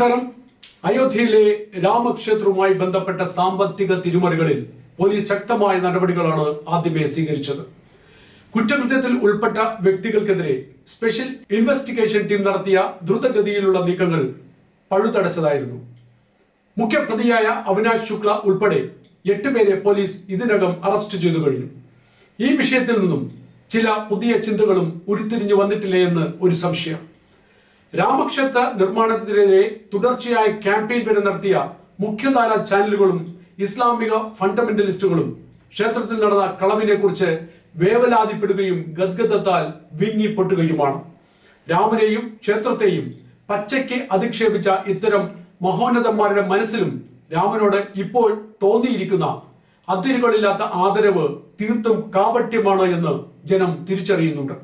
നമസ്കാരം. അയോധ്യയിലെ രാമക്ഷേത്രവുമായി ബന്ധപ്പെട്ട സാമ്പത്തിക തിരിമറികളിൽ പോലീസ് ശക്തമായ നടപടികളാണ് ആദ്യമേ സ്വീകരിച്ചത്. കുറ്റകൃത്യത്തിൽ ഉൾപ്പെട്ട വ്യക്തികൾക്കെതിരെ സ്പെഷ്യൽ ഇൻവെസ്റ്റിഗേഷൻ ടീം നടത്തിയ ദ്രുതഗതിയിലുള്ള നീക്കങ്ങൾ പഴുതടച്ചതായിരുന്നു. മുഖ്യപ്രതിയായ അവിനാശ് ശുക്ല ഉൾപ്പെടെ 8 പേരെ പോലീസ് ഇതിനകം അറസ്റ്റ് ചെയ്തു കഴിഞ്ഞു. ഈ വിഷയത്തിൽ നിന്നും ചില പുതിയ ചിന്തകളും ഉരുത്തിരിഞ്ഞു വന്നിട്ടില്ലേ എന്ന് ഒരു സംശയം. രാമക്ഷേത്ര നിർമ്മാണത്തിനെതിരെ തുടർച്ചയായ ക്യാമ്പയിൻ വരെ നടത്തിയ മുഖ്യധാര ചാനലുകളും ഇസ്ലാമിക ഫണ്ടമെന്റലിസ്റ്റുകളും ക്ഷേത്രത്തിൽ നടന്ന കളവിനെ കുറിച്ച് വേവലാതിപ്പെടുകയും ഗദ്ഗതത്താൽ വിങ്ങിപ്പൊട്ടുകയുമാണ്. രാമനെയും ക്ഷേത്രത്തെയും പച്ചയ്ക്ക് അധിക്ഷേപിച്ച ഇത്തരം മഹോന്നതന്മാരുടെ മനസ്സിലും രാമനോട് ഇപ്പോൾ തോന്നിയിരിക്കുന്ന അതിരുകളില്ലാത്ത ആദരവ് തീർത്തും കാപട്യമാണ് എന്ന് ജനം തിരിച്ചറിയുന്നുണ്ട്.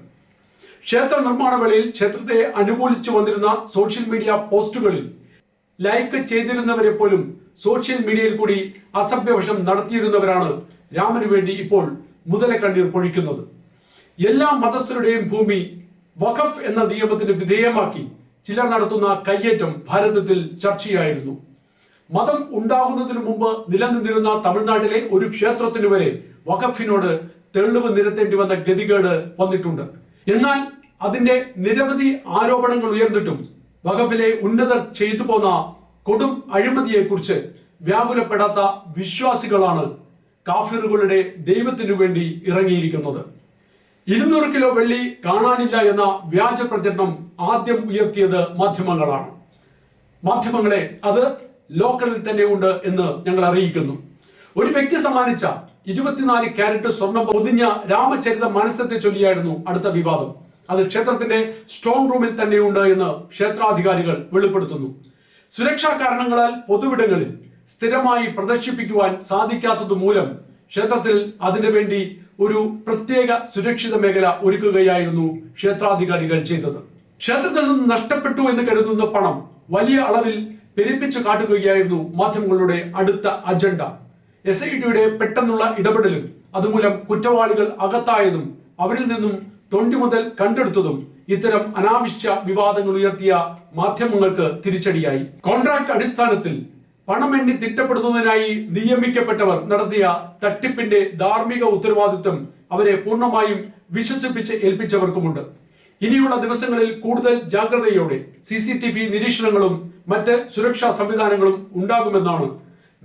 ക്ഷേത്ര നിർമ്മാണ വേളയിൽ ക്ഷേത്രത്തെ അനുകൂലിച്ചു വന്നിരുന്ന സോഷ്യൽ മീഡിയ പോസ്റ്റുകളിൽ ലൈക്ക് ചെയ്തിരുന്നവരെ പോലും സോഷ്യൽ മീഡിയയിൽ കൂടി അസഭ്യവശം നടത്തിയിരുന്നവരാണ് രാമന് വേണ്ടി ഇപ്പോൾ മുതലക്കണ്ണീർ പൊഴിക്കുന്നത്. എല്ലാ മതസ്ഥരുടെയും ഭൂമി വഖഫ് എന്ന നിയമത്തിന് വിധേയമാക്കി ചിലർ നടത്തുന്ന കയ്യേറ്റം ഭാരതത്തിൽ ചർച്ചയായിരുന്നു. മതം ഉണ്ടാകുന്നതിന് മുമ്പ് നിലനിന്നിരുന്ന തമിഴ്നാട്ടിലെ ഒരു ക്ഷേത്രത്തിനു വരെ വഖഫിനോട് തെളിവ് നിരത്തേണ്ടി വന്ന ഗതികേട് വന്നിട്ടുണ്ട്. എന്നാൽ അതിന്റെ നിരവധി ആരോപണങ്ങൾ ഉയർന്നിട്ടും വഖഫിലെ ഉന്നതർ ചെയ്തു പോന്ന കൊടും അഴിമതിയെക്കുറിച്ച് വ്യാകുലപ്പെടാത്ത വിശ്വാസികളാണ് കാഫിറുകളുടെ ദൈവത്തിനു വേണ്ടി ഇറങ്ങിയിരിക്കുന്നത്. 200 കിലോ വെള്ളി കാണാനില്ല എന്ന വ്യാജ പ്രചരണം ആദ്യം ഉയർത്തിയത് മാധ്യമങ്ങളാണ്. മാധ്യമങ്ങളെ അത് ലോക്കലിൽ തന്നെ ഉണ്ട് എന്ന് ഞങ്ങൾ അറിയിക്കുന്നു. ഒരു വ്യക്തി സമ്മാനിച്ച 24 കാരറ്റ് സ്വർണം പൊതിഞ്ഞ രാമചരിത മനസ്സത്തെ ചൊല്ലിയായിരുന്നു അടുത്ത വിവാദം. അത് ക്ഷേത്രത്തിന്റെ സ്ട്രോങ് റൂമിൽ തന്നെയുണ്ട് എന്ന് ക്ഷേത്രാധികാരികൾ വെളിപ്പെടുത്തുന്നു. സുരക്ഷാ കാരണങ്ങളാൽ പൊതുവിടങ്ങളിൽ സ്ഥിരമായി പ്രദർശിപ്പിക്കുവാൻ സാധിക്കാത്തത് മൂലം ക്ഷേത്രത്തിൽ അതിനു വേണ്ടി ഒരു പ്രത്യേക സുരക്ഷിത മേഖല ഒരുക്കുകയായിരുന്നു ക്ഷേത്രാധികാരികൾ ചെയ്തത്. ക്ഷേത്രത്തിൽ നിന്ന് നഷ്ടപ്പെട്ടു എന്ന് കരുതുന്ന പണം വലിയ അളവിൽ പെരുപ്പിച്ചു കാട്ടുകയായിരുന്നു മാധ്യമങ്ങളുടെ അടുത്ത അജണ്ട. SITയുടെ പെട്ടെന്നുള്ള ഇടപെടലും അതുമൂലം കുറ്റവാളികൾ അകത്തായതും അവരിൽ നിന്നും തൊണ്ടി മുതൽ കണ്ടെടുത്തതും ഇത്തരം അനാവശ്യ വിവാദങ്ങൾ ഉയർത്തിയ മാധ്യമങ്ങൾക്ക് തിരിച്ചടിയായി. കോൺട്രാക്ട് അടിസ്ഥാനത്തിൽ പണമെണ്ണി തിട്ടപ്പെടുത്തുന്നതിനായി നിയമിക്കപ്പെട്ടവർ നടത്തിയ തട്ടിപ്പിന്റെ ധാർമ്മിക ഉത്തരവാദിത്വം അവരെ പൂർണ്ണമായും വിശ്വസിപ്പിച്ച് ഏൽപ്പിച്ചവർക്കുമുണ്ട്. ഇനിയുള്ള ദിവസങ്ങളിൽ കൂടുതൽ ജാഗ്രതയോടെ CCTV നിരീക്ഷണങ്ങളും മറ്റ് സുരക്ഷാ സംവിധാനങ്ങളും ഉണ്ടാകുമെന്നാണ്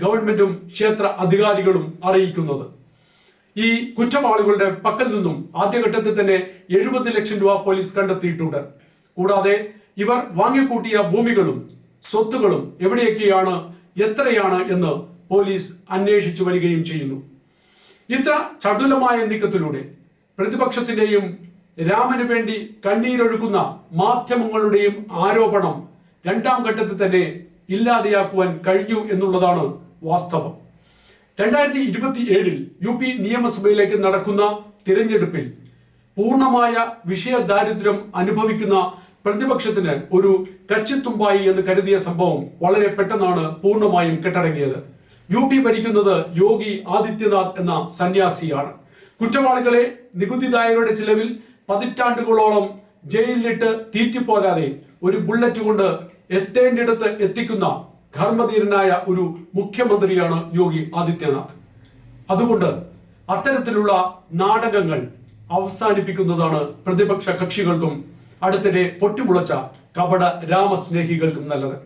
ഗവൺമെന്റും ക്ഷേത്ര അധികാരികളും അറിയിക്കുന്നത്. ഈ കുറ്റവാളികളുടെ പക്കൽ നിന്നും ആദ്യഘട്ടത്തിൽ തന്നെ 70 ലക്ഷം രൂപ പോലീസ് കണ്ടെത്തിയിട്ടുണ്ട്. കൂടാതെ ഇവർ വാങ്ങിക്കൂട്ടിയ ഭൂമികളും സ്വത്തുകളും എവിടെയൊക്കെയാണ്, എത്രയാണ് എന്ന് പോലീസ് അന്വേഷിച്ചു വരികയും ചെയ്യുന്നു. ഇത്ര ചടുലമായ നീക്കത്തിലൂടെ പ്രതിപക്ഷത്തിന്റെയും രാമന് വേണ്ടി കണ്ണീരൊഴുക്കുന്ന മാധ്യമങ്ങളുടെയും ആരോപണം 2ാം ഘട്ടത്തിൽ തന്നെ ഇല്ലാതെയാക്കുവാൻ കഴിഞ്ഞു എന്നുള്ളതാണ് വാസ്തവം. 2027 UP നിയമസഭയിലേക്ക് നടക്കുന്ന തിരഞ്ഞെടുപ്പിൽ പൂർണ്ണമായ വിഷയദാരിദ്ര്യം അനുഭവിക്കുന്ന പ്രതിപക്ഷത്തിന് ഒരു കച്ചിത്തുമ്പായി എന്ന് കരുതിയ സംഭവം വളരെ പെട്ടെന്നാണ് പൂർണ്ണമായും കെട്ടടങ്ങിയത്. UP ഭരിക്കുന്നത് യോഗി ആദിത്യനാഥ് എന്ന സന്യാസിയാണ്. കുറ്റവാളികളെ നികുതിദായകരുടെ ചിലവിൽ പതിറ്റാണ്ടുകളോളം ജയിലിലിട്ട് തീറ്റിപ്പോരാതെ ഒരു ബുള്ളറ്റ് കൊണ്ട് എത്തേണ്ടിടത്ത് എത്തിക്കുന്ന ധർമ്മധീരനായ ഒരു മുഖ്യമന്ത്രിയാണ് യോഗി ആദിത്യനാഥ്. അതുകൊണ്ട് അത്തരത്തിലുള്ള നാടകങ്ങൾ അവസാനിപ്പിക്കുന്നതാണ് പ്രതിപക്ഷ കക്ഷികൾക്കും അടുത്തിടെ പൊട്ടിമുളച്ച കപട രാമസ്നേഹികൾക്കും നല്ലത്.